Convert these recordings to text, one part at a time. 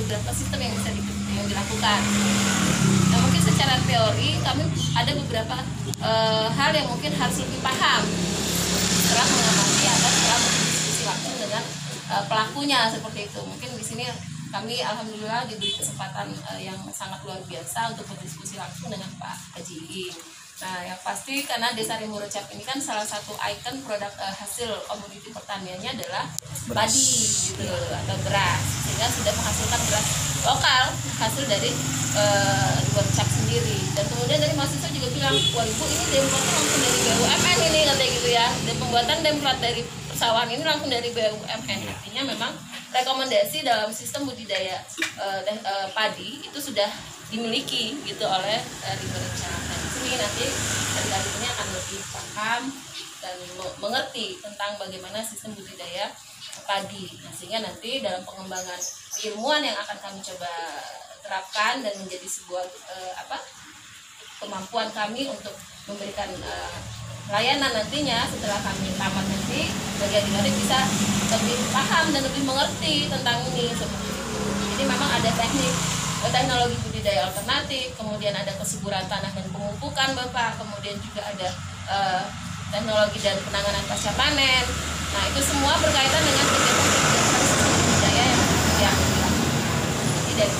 beberapa sistem yang bisa yang dilakukan. Nah, mungkin secara teori kami ada beberapa hal yang mungkin harus lebih paham setelah mengamati atau setelah berdiskusi langsung dengan pelakunya seperti itu. Mungkin di sini kami alhamdulillah diberi kesempatan yang sangat luar biasa untuk berdiskusi langsung dengan Pak Haji Iing. Nah, yang pasti karena Desa Rimbo Recap ini kan salah satu ikon produk hasil komoditi pertaniannya adalah padi gitu atau beras, sehingga sudah menghasilkan beras lokal hasil dari Rimbo Recap sendiri. Dan kemudian dari mahasiswa juga bilang, wah ibu ini demplotnya langsung dari BUMN ini katanya gitu ya. Dan pembuatan demplot dari persawahan ini langsung dari BUMN. Artinya memang rekomendasi dalam sistem budidaya padi itu sudah dimiliki gitu oleh Rimbo Recap. Nah, di sini nanti dari ini akan lebih paham dan mengerti tentang bagaimana sistem budidaya padi. Nah, sehingga nanti dalam pengembangan ilmuwan yang akan kami coba terapkan dan menjadi sebuah kemampuan kami untuk memberikan layanan nantinya setelah kami tamat nanti bagi adik-adik bisa lebih paham dan lebih mengerti tentang ini seperti itu. Jadi memang ada teknologi budidaya alternatif, kemudian ada kesuburan tanah dan pemupukan Bapak, kemudian juga ada teknologi dan penanganan pasca panen. Nah, itu semua berkaitan dengan kegiatan budidaya yang dilakukan. Jadi dari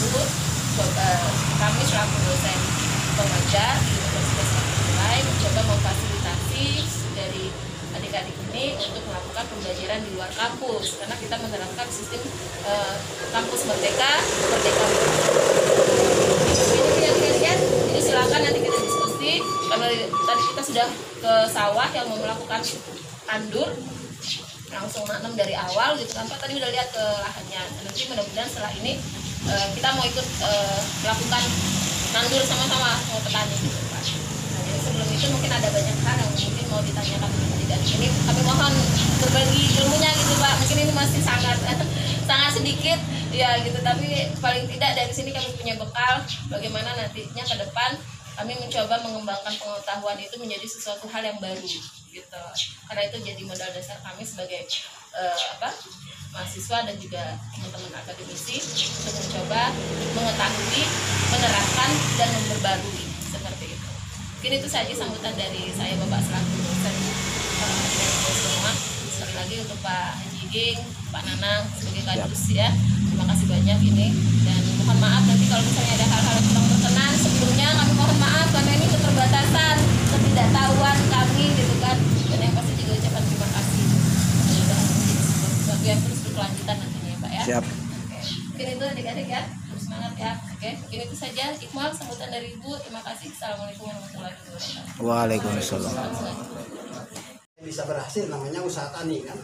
itu kami selaku dosen pengajar di Universitas Mulai mencoba memfasilitasi dari adik-adik ini untuk melakukan pembelajaran di luar kampus, karena kita menerapkan sistem kampus merdeka. Jadi silakan nanti kita diskusi, karena tadi kita sudah ke sawah yang mau melakukan tandur langsung nanam dari awal gitu kan Pak, tadi udah lihat ke lahannya. Nanti mudah-mudahan setelah ini kita mau ikut melakukan tandur sama-sama sama petani gitu Pak. Nah, jadi sebelum itu mungkin ada banyak hal yang mungkin mau ditanyakan dan ini kami mohon berbagi ilmunya gitu Pak. Mungkin ini masih sangat sedikit ya gitu, tapi paling tidak dari sini kami punya bekal bagaimana nantinya ke depan kami mencoba mengembangkan pengetahuan itu menjadi sesuatu hal yang baru gitu. Karena itu jadi modal dasar kami sebagai mahasiswa dan juga teman-teman akademisi untuk mencoba mengetahui, menerapkan dan memperbarui seperti itu. Mungkin itu saja sambutan dari saya Bapak selaku dosen semua. Sekali lagi untuk Pak Haji Iing, Pak Nanang sebagai kadus ya. Terima kasih banyak ini dan mohon maaf nanti kalau misalnya ada hal-hal yang kurang berkenan sebelumnya kami mohon maaf karena ini keterbatasan, ketidaktahuan kami gitu kan. Dan yang pasti juga ucapan terima kasih. Mudah-mudahan sesuatu yang terus berkelanjutan nantinya ya Pak ya. Siap. Oke. Mungkin itu adik-adik ya, terus semangat ya. Oke, mungkin itu saja. Iqmal, sambutan dari Ibu. Terima kasih. Assalamualaikum warahmatullahi wabarakatuh. Waalaikumsalam. Bisa berhasil namanya usaha tani kan.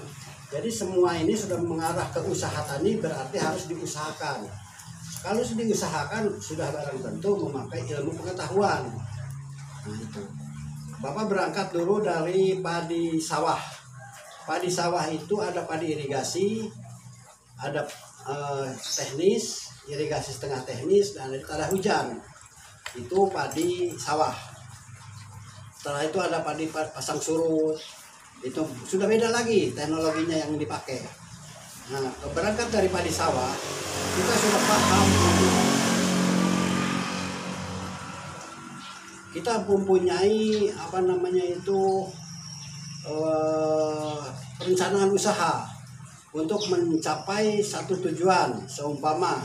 Jadi semua ini sudah mengarah ke usaha tani, berarti harus diusahakan. Kalau sudah diusahakan sudah barang tentu memakai ilmu pengetahuan. Nah itu. Bapak berangkat dulu dari padi sawah. Padi sawah itu ada padi irigasi, ada teknis, irigasi setengah teknis, dan ada tanah hujan. Itu padi sawah. Setelah itu ada padi pasang surut. Itu sudah beda lagi teknologinya yang dipakai. Nah, berangkat dari padi sawah, kita sudah paham. Kita mempunyai perencanaan usaha untuk mencapai satu tujuan. Seumpama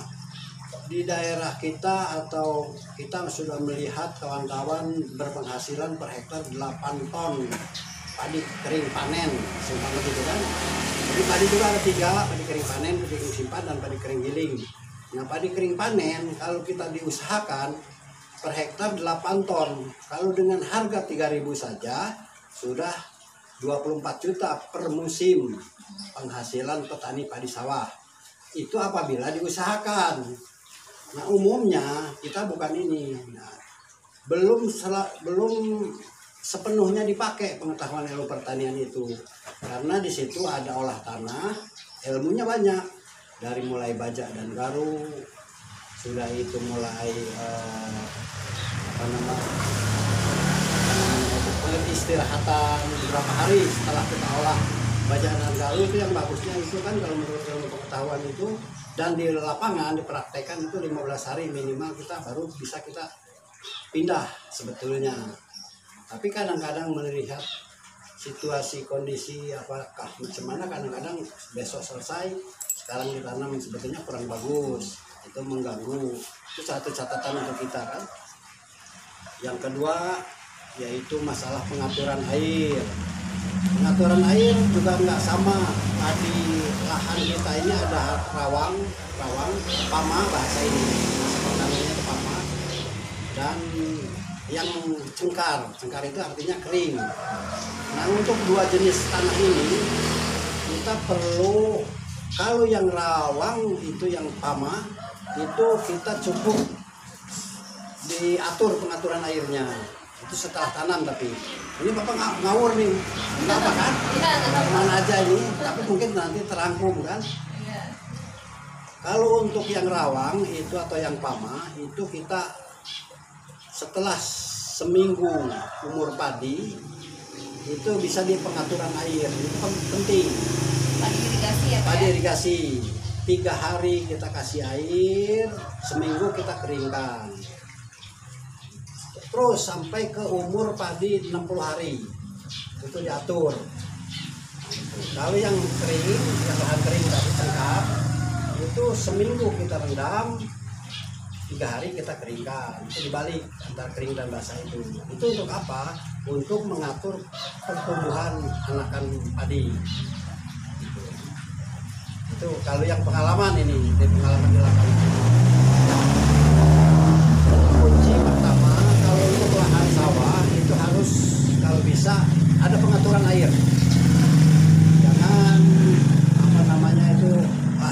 di daerah kita atau kita sudah melihat kawan-kawan berpenghasilan per hektar 8 ton padi kering panen, seumpama gitu kan. Jadi padi juga ada 3, padi kering panen, padi kering simpan, dan padi kering giling. Nah, padi kering panen kalau kita diusahakan per hektar 8 ton. Kalau dengan harga 3.000 saja sudah 24 juta per musim penghasilan petani padi sawah. Itu apabila diusahakan. Nah, umumnya kita bukan ini. Nah, belum sepenuhnya dipakai pengetahuan ilmu pertanian itu, karena di situ ada olah tanah, ilmunya banyak, dari mulai bajak dan garu, sudah itu mulai istirahatan beberapa hari setelah kita olah bajak dan garu. Itu yang bagusnya itu kan kalau menurut ilmu pengetahuan itu Dan di lapangan dipraktekkan itu 15 hari minimal kita baru bisa kita pindah sebetulnya. Tapi kadang-kadang melihat situasi kondisi apakah macam mana, kadang-kadang besok selesai sekarang ditanam sebetulnya kurang bagus, itu mengganggu. Itu satu catatan untuk kita kan. Yang kedua yaitu masalah pengaturan air. Pengaturan air juga nggak sama. Di lahan kita ini ada rawang, pama bahasa ini, namanya itu pama, dan yang cengkar itu artinya kering. Nah, untuk dua jenis tanah ini kita perlu, kalau yang rawang itu yang pama itu kita cukup diatur pengaturan airnya itu setelah tanam. Tapi ini Bapak ngawur nih, kenapa kan? Mana aja ini, tapi mungkin nanti terangkum kan. Kalau untuk yang rawang itu atau yang pama itu kita setelah seminggu umur padi itu bisa di pengaturan air, itu penting. Padi irigasi ya, Pak? Padi irigasi 3 hari kita kasih air, seminggu kita keringkan. Terus sampai ke umur padi 60 hari itu diatur. Kalau yang kering, yang bahan kering tadi cengkap, itu seminggu kita rendam, 3 hari kita keringkan. Itu dibalik antara kering dan basah itu. Itu untuk apa? Untuk mengatur pertumbuhan anakan padi. Itu kalau yang pengalaman ini, di pengalaman di lapangan. Kunci pertama, kalau untuk lahan sawah itu harus kalau bisa ada pengaturan air. Jangan apa namanya itu,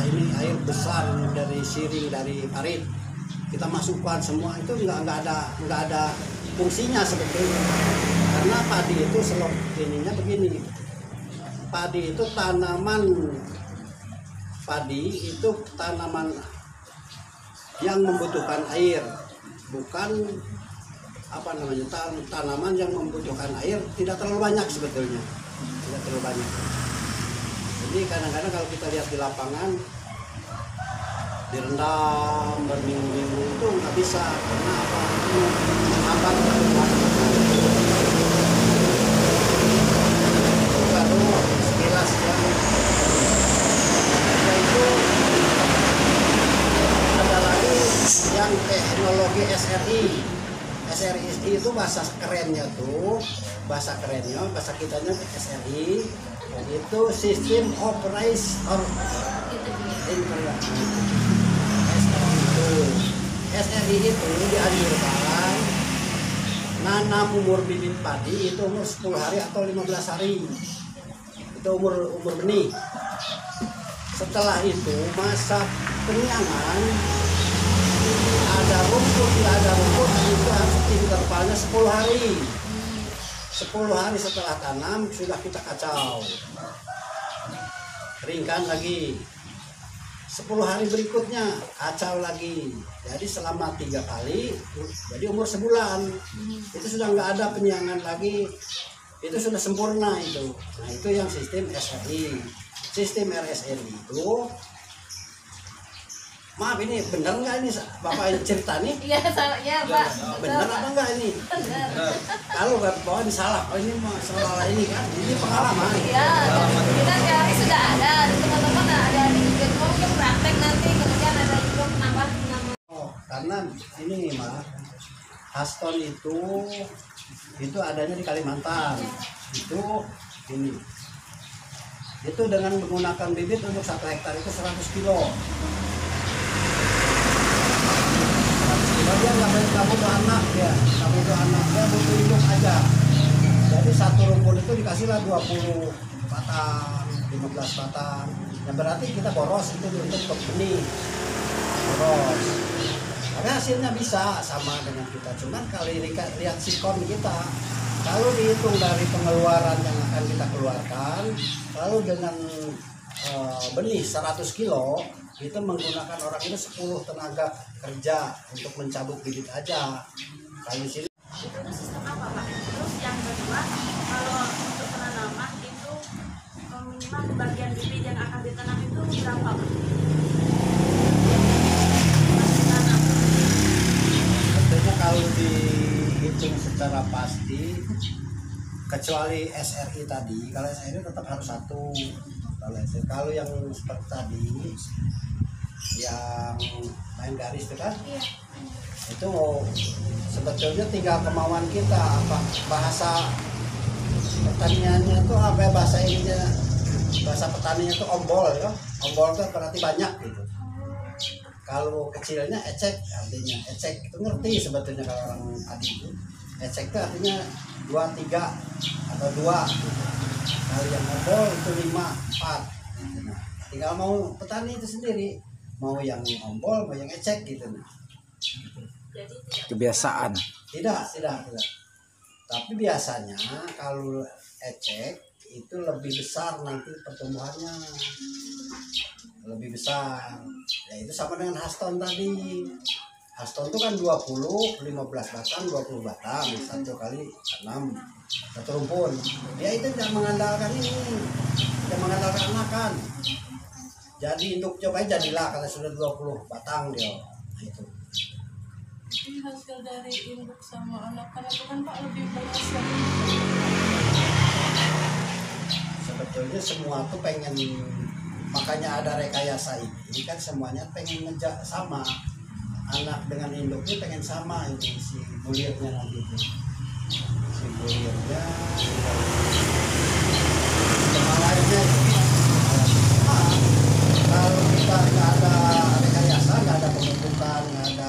ini air besar dari siring, dari parit kita masukkan semua, itu nggak ada fungsinya sebetulnya. Karena padi itu selok ininya begini, padi itu tanaman yang membutuhkan air, bukan apa namanya tanaman yang membutuhkan air tidak terlalu banyak sebetulnya, tidak terlalu banyak. Jadi kadang-kadang kalau kita lihat di lapangan direndam berminggu-minggu itu nggak bisa, karena apa? Itu menghambat pertumbuhan. Baru sekilas yaitu ada lagi yang teknologi SRI. SRI itu bahasa kerennya bahasa kitanya SRI, itu sistem operation SRI itu dianjurkan nanam umur bibit padi itu umur 10 hari atau 15 hari, itu umur benih. Setelah itu masa penyiangan, ada rumput tidak ada rumput itu harus intervalnya 10 hari. 10 hari setelah tanam sudah kita kacau, keringkan lagi. 10 hari berikutnya kacau lagi. Jadi selama 3 kali, jadi umur sebulan itu sudah nggak ada penyiangan lagi, itu sudah sempurna itu. Nah itu yang sistem SRI. Sistem RSRI itu, maaf ini benar nggak ini Bapak cerita nih? Iya, ya Pak. Benar apa enggak ini? Benar. Kalau bawa disalah, oh ini salah ini kan, ini pengalaman. Iya, kita teori sudah ada, teman-teman ada juga mungkin praktek nanti, kemudian ada juga penambah. Karena ini mah Haston itu adanya di Kalimantan. Itu ini. Itu dengan menggunakan bibit untuk 1 hektar itu 100 kilo. 100 kilo dia nggak butuh anak ya, dia butuh induk aja. Jadi satu rumput itu dikasihlah 20 batang, 15 batang. Yang berarti kita boros itu untuk benih, boros. Tapi hasilnya bisa sama dengan kita. Cuman kali lihat sikon kita, kalau dihitung dari pengeluaran yang akan kita keluarkan, lalu dengan benih 100 kilo, itu menggunakan orang itu 10 tenaga kerja untuk mencabut bibit aja. Kalau sini itu sistem apa Pak? Terus yang kedua, kalau untuk penanaman itu minimal bagian bibit yang akan ditanam itu berapa Pak? kecuali SRI tadi. Kalau SRI tetap harus satu. Kalau yang seperti tadi yang main garis itu kan, Iya. itu sebetulnya tinggal kemauan kita. Apa bahasa pertaniannya itu, apa bahasa ininya, bahasa petaninya itu ombol ya. Ombol itu berarti banyak gitu. Kalau kecilnya ecek, artinya ecek itu ngerti sebetulnya kalau orang tadi itu. Ecek itu artinya 2, 3 atau 2 gitu. Kalau yang ombol itu 5, 4 gitu. Nah, tinggal mau petani itu sendiri mau yang ombol mau yang ecek gitu. Nah, Jadi Kebiasaan. tidak. Tapi biasanya kalau ecek itu lebih besar nanti pertumbuhannya, lebih besar. Ya itu sama dengan Haston tadi. Haston itu kan 20, 15 batang, 20 batang, 1 kali 6 satu rumpun. Dia itu tidak mengandalkan ini, tidak mengandalkan anakan. Jadi induk coba jadilah kalau sudah 20 batang dia. Nah, itu. Ini hasil dari induk sama anakan itu kan Pak lebih berhasil. Sebetulnya semua tuh pengen, makanya ada rekayasa ini kan semuanya pengen ngejak sama, anak dengan induknya pengen sama. Ini si bulirnya nanti itu, si bulirnya sama lainnya itu. Kalau kita nggak ada rekayasa, nggak ada pemupukan, nggak ada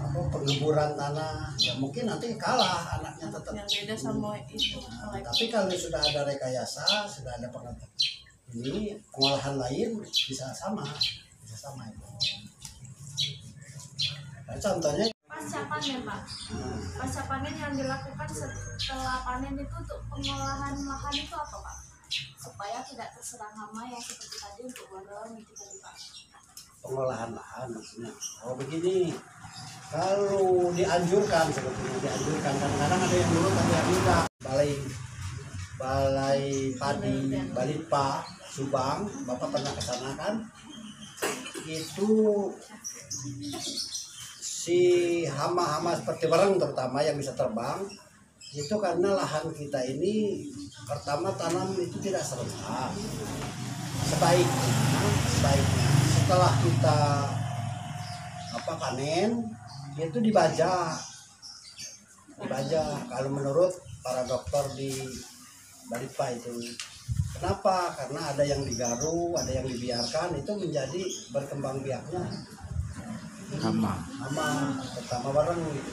apa pengeburan tanah, ya mungkin nanti kalah anaknya tetap. Yang beda sama itu. Tapi kalau sudah ada rekayasa, sudah ada ini pengolahan lain bisa sama itu. Nah, contohnya pasca panen Pak. Pasca panen yang dilakukan setelah panen itu untuk pengolahan lahan itu apa Pak? Supaya tidak terserang hama yang seperti tadi untuk borong itu tadi Pak. pengolahan lahan maksudnya. Oh begini, kalau dianjurkan sebetulnya dianjurkan, kadang-kadang ada yang dulu tapi yang enggak. Balai Padi Balitpa Subang, Bapak pernah ke sana kan? Itu si hama-hama seperti berang terutama yang bisa terbang itu karena lahan kita ini pertama tanam itu tidak serentak. Sebaiknya setelah kita panen itu dibajak. Kalau menurut para dokter di Balitpa itu, kenapa? Karena ada yang digaru, ada yang dibiarkan, itu menjadi berkembang biaknya Hama. pertama bareng gitu.